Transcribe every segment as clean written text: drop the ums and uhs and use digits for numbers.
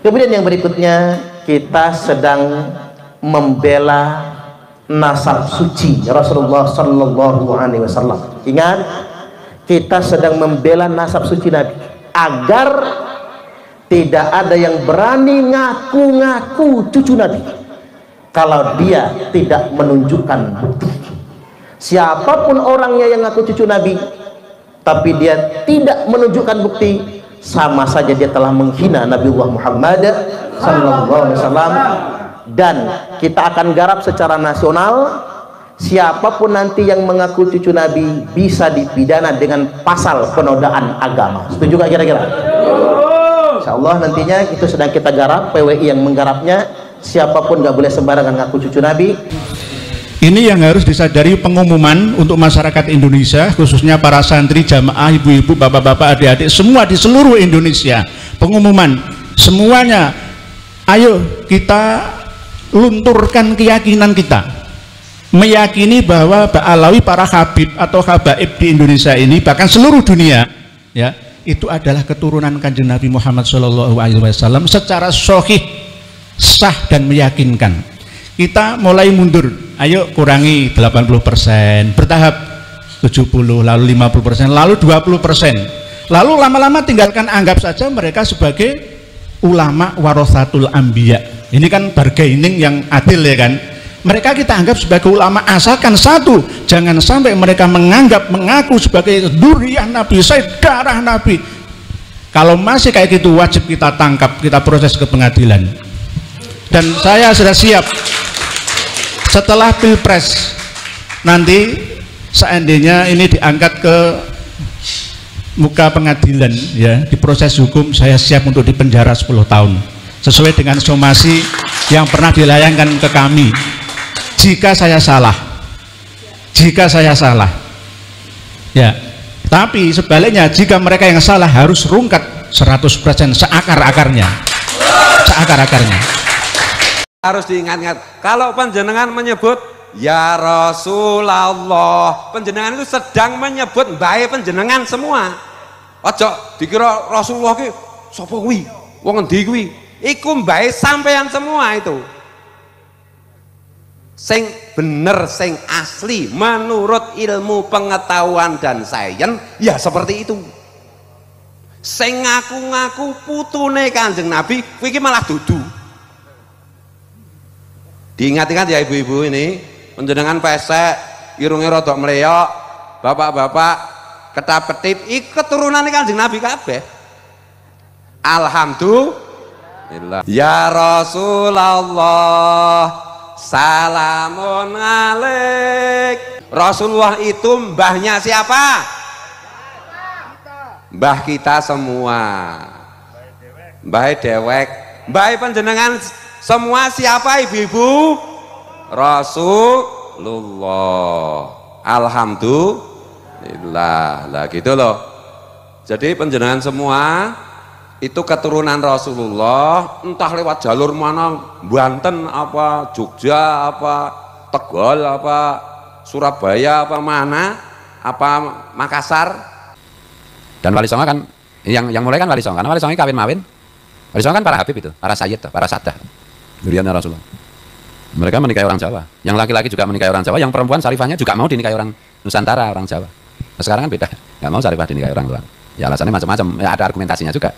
Kemudian yang berikutnya, kita sedang membela nasab suci Rasulullah Sallallahu Alaihi Wasallam. Ingat, kita sedang membela nasab suci Nabi agar tidak ada yang berani ngaku-ngaku cucu Nabi kalau dia tidak menunjukkan bukti. Siapapun orangnya yang ngaku cucu Nabi tapi dia tidak menunjukkan bukti, sama saja dia telah menghina Nabiullah Muhammad Sallallahu Alaihi Wasallam. Dan kita akan garap secara nasional, siapapun nanti yang mengaku cucu Nabi bisa dipidana dengan pasal penodaan agama. Setuju gak kira-kira? Insyaallah nantinya itu sedang kita garap, PWI yang menggarapnya. Siapapun gak boleh sembarangan ngaku cucu Nabi. Ini yang harus disadari, pengumuman untuk masyarakat Indonesia, khususnya para santri, jamaah, ibu-ibu, bapak-bapak, adik-adik, semua di seluruh Indonesia. Pengumuman semuanya, ayo kita lunturkan keyakinan kita, meyakini bahwa Ba'alawi, para habib atau habaib di Indonesia ini, bahkan seluruh dunia ya, itu adalah keturunan Kanjeng Nabi Muhammad SAW secara sahih, sah dan meyakinkan. Kita mulai mundur, ayo kurangi 80%, bertahap 70, lalu 50%, lalu 20%, lalu lama-lama tinggalkan, anggap saja mereka sebagai ulama warathatul anbiya. Ini kan bargaining yang adil ya kan. Mereka kita anggap sebagai ulama, asalkan satu, jangan sampai mereka mengaku sebagai dzurriyyah Nabi, saudara Nabi. Kalau masih kayak gitu, wajib kita tangkap, kita proses ke pengadilan. Dan saya sudah siap setelah Pilpres nanti, seandainya ini diangkat ke muka pengadilan ya, di proses hukum, saya siap untuk dipenjara 10 tahun sesuai dengan somasi yang pernah dilayangkan ke kami. Jika saya salah ya, tapi sebaliknya jika mereka yang salah harus rungkat 100% seakar-akarnya. Harus diingat-ingat, kalau panjenengan menyebut ya Rasulullah, panjenengan itu sedang menyebut bae panjenengan semua. Ojo dikira Rasulullah ki sapa kuwi, wong endi kuwi, iku bae sampean semua itu. Sing bener, sing asli menurut ilmu pengetahuan dan sains ya seperti itu. Sing ngaku-ngaku putune Kanjeng Nabi kuwi iki malah dudu. Diingat-ingat ya ibu-ibu, ini panjenengan pesek, irunge rada mleyok, bapak-bapak ketap-ketip, iki keturunane Kanjeng Nabi kabeh. Alhamdulillah. Ya Rasulullah, salamun alaik. Rasulullah itu mbahnya siapa? Mbah kita semua. Mbah dewek, mbah panjenengan semua siapa ibu-ibu? Rasulullah. Alhamdulillah. Lah gitu loh. Jadi panjenengan semua itu keturunan Rasulullah, entah lewat jalur mana, Banten apa, Jogja apa, Tegal apa, Surabaya apa, mana, apa Makassar. Dan Wali Songo kan yang mulai kan Wali Songo, karena Wali Songo kawin mawin. Wali Songo kan para habib itu, para sayyid, para sadah. Duriannya Rasulullah. Mereka menikahi orang Jawa, yang laki-laki juga menikahi orang Jawa, yang perempuan Sarifahnya juga mau dinikahi orang Nusantara, orang Jawa. Nah, sekarang kan beda, nggak mau Sarifah dinikahi orang luar. Ya alasannya macam-macam, ya ada argumentasinya juga.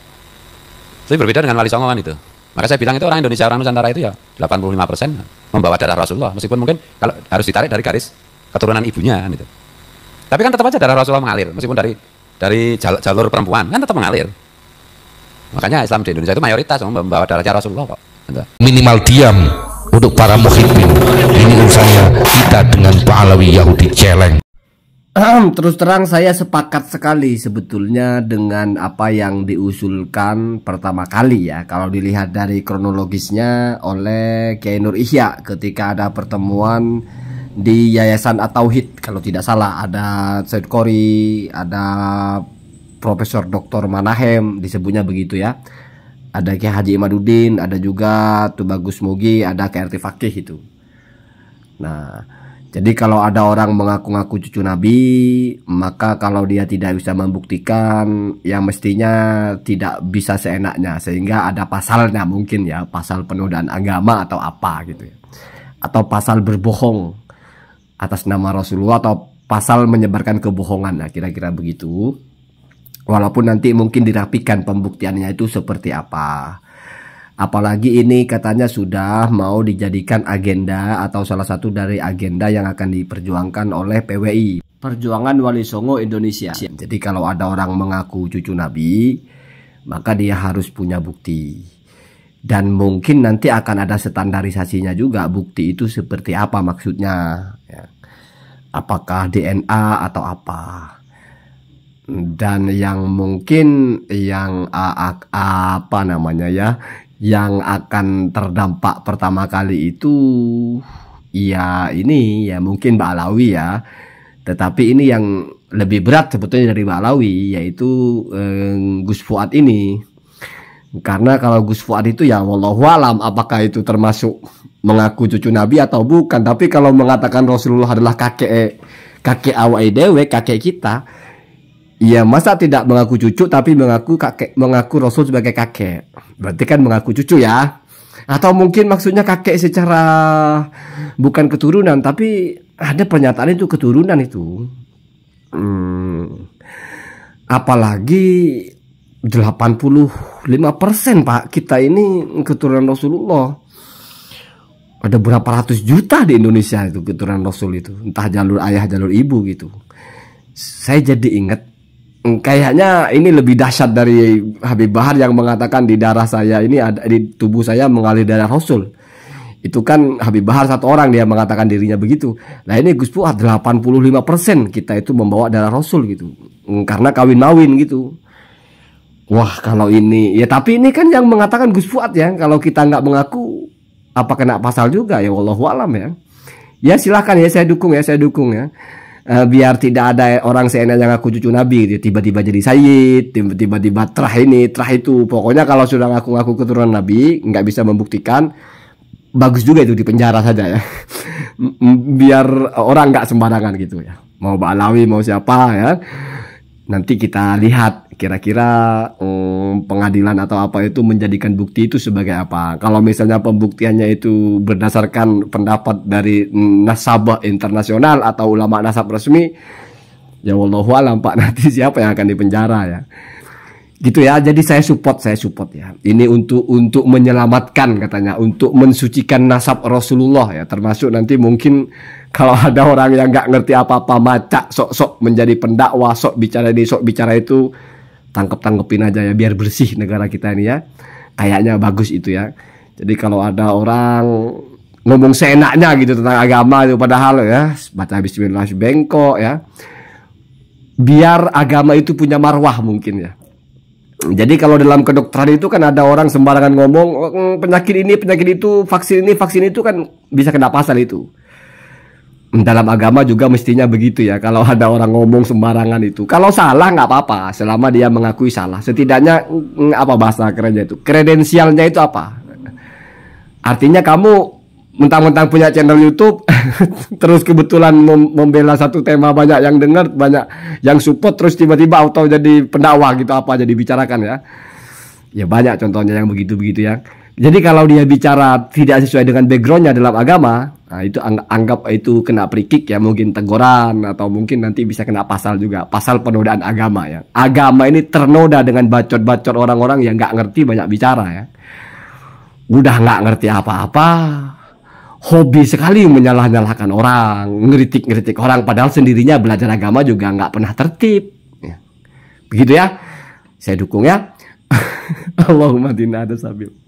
Tapi berbeda dengan Wali Songo kan itu. Maka saya bilang itu orang Indonesia, orang Nusantara itu ya 85% membawa darah Rasulullah, meskipun mungkin kalau harus ditarik dari garis keturunan ibunya kan itu. Tapi kan tetap aja darah Rasulullah mengalir, meskipun dari jalur perempuan kan tetap mengalir. Makanya Islam di Indonesia itu mayoritas membawa darahnya Rasulullah kok. Minimal diam untuk para muhibbin. Ini urusannya kita dengan Ba'alawi Yahudi celeng. Terus terang saya sepakat sekali sebetulnya dengan apa yang diusulkan pertama kali ya, kalau dilihat dari kronologisnya oleh Kiai Nur Ihya ketika ada pertemuan di Yayasan At-Tauhid, kalau tidak salah ada Said Qori, ada Profesor Dr. Manahem, disebutnya begitu ya, ada Kiai Haji Imaduddin, ada juga Tubagus Mugi, ada KRT Fakih itu. Nah, Jadi kalau ada orang mengaku-ngaku cucu Nabi, maka kalau dia tidak bisa membuktikan, ya mestinya tidak bisa seenaknya, sehingga ada pasalnya mungkin ya, pasal penodaan agama atau apa gitu ya, atau pasal berbohong atas nama Rasulullah, atau pasal menyebarkan kebohongan, nah kira-kira begitu. Walaupun nanti mungkin dirapikan pembuktiannya itu seperti apa. Apalagi ini katanya sudah mau dijadikan agenda atau salah satu dari agenda yang akan diperjuangkan oleh PWI, Perjuangan Wali Songo Indonesia. Jadi kalau ada orang mengaku cucu Nabi, maka dia harus punya bukti. Dan mungkin nanti akan ada standarisasinya juga, bukti itu seperti apa maksudnya ya. Apakah DNA atau apa. Dan yang mungkin yang apa namanya ya, yang akan terdampak pertama kali itu ya ini ya mungkin Mbak Alawi ya. Tetapi ini yang lebih berat sebetulnya dari Mbak Alawi, yaitu Gus Fuad ini. Karena kalau Gus Fuad itu ya wallahu alam apakah itu termasuk mengaku cucu Nabi atau bukan. Tapi kalau mengatakan Rasulullah adalah kakek awake dewe, kakek kita, ya masa tidak mengaku cucu tapi mengaku Rasul sebagai kakek. Berarti kan mengaku cucu ya. Atau mungkin maksudnya kakek secara bukan keturunan, tapi ada pernyataan itu keturunan itu. Apalagi 85% Pak, kita ini keturunan Rasulullah. Ada berapa ratus juta di Indonesia itu keturunan Rasul itu. Entah jalur ayah jalur ibu gitu. Saya jadi ingat, kayaknya ini lebih dahsyat dari Habib Bahar yang mengatakan di darah saya ini ada, di tubuh saya mengalir darah Rasul. Itu kan Habib Bahar satu orang dia mengatakan dirinya begitu. Nah ini Gus Fuad 85% kita itu membawa darah Rasul gitu. Karena kawin-mawin gitu. Wah kalau ini ya, tapi ini kan yang mengatakan Gus Fuad ya. Kalau kita nggak mengaku apa kena pasal juga ya, wallahu alam ya. Ya silakan ya, saya dukung ya, biar tidak ada orang seenak yang ngaku cucu Nabi tiba-tiba jadi sayyid, tiba-tiba terah ini terah itu. Pokoknya kalau sudah ngaku-ngaku keturunan Nabi nggak bisa membuktikan, bagus juga itu di penjara saja ya. Biar orang nggak sembarangan gitu ya, mau Mbak Alawi mau siapa ya. Nanti kita lihat kira-kira pengadilan atau apa itu menjadikan bukti itu sebagai apa. Kalau misalnya pembuktiannya itu berdasarkan pendapat dari nasabah internasional atau ulama nasab resmi, ya wallahu alam Pak, nanti siapa yang akan dipenjara ya. Gitu ya. Jadi saya support ya. Ini untuk menyelamatkan katanya, untuk mensucikan nasab Rasulullah ya. Termasuk nanti mungkin kalau ada orang yang nggak ngerti apa-apa, macak sok-sok menjadi pendakwah, sok bicara ini, sok bicara itu, tangkepin aja ya, biar bersih negara kita ini ya. Kayaknya bagus itu ya. Jadi kalau ada orang ngomong seenaknya gitu tentang agama itu, padahal ya baca bismillah bengkok ya. Biar agama itu punya marwah mungkin ya. Jadi kalau dalam kedokteran itu kan ada orang sembarangan ngomong penyakit ini, penyakit itu, vaksin ini, vaksin itu kan bisa kena pasal itu. Dalam agama juga mestinya begitu ya. Kalau ada orang ngomong sembarangan itu, kalau salah nggak apa-apa, selama dia mengakui salah. Setidaknya apa bahasa kerennya itu, kredensialnya itu apa? Artinya kamu mentang-mentang punya channel YouTube, terus kebetulan membela satu tema, banyak yang dengar, banyak yang support, terus tiba-tiba auto jadi pendakwah gitu, apa jadi bicarakan ya. Ya banyak contohnya yang begitu-begitu ya. Jadi kalau dia bicara tidak sesuai dengan backgroundnya dalam agama, nah itu anggap itu kena free kick ya, mungkin teguran atau mungkin nanti bisa kena pasal juga, pasal penodaan agama ya. Agama ini ternoda dengan bacot-bacot orang-orang yang nggak ngerti banyak bicara ya. Udah nggak ngerti apa-apa, hobi sekali menyalah-nyalahkan orang, ngeritik-ngeritik orang, padahal sendirinya belajar agama juga nggak pernah tertib ya. Begitu ya, saya dukung ya. Allahumma dinna ada sabil.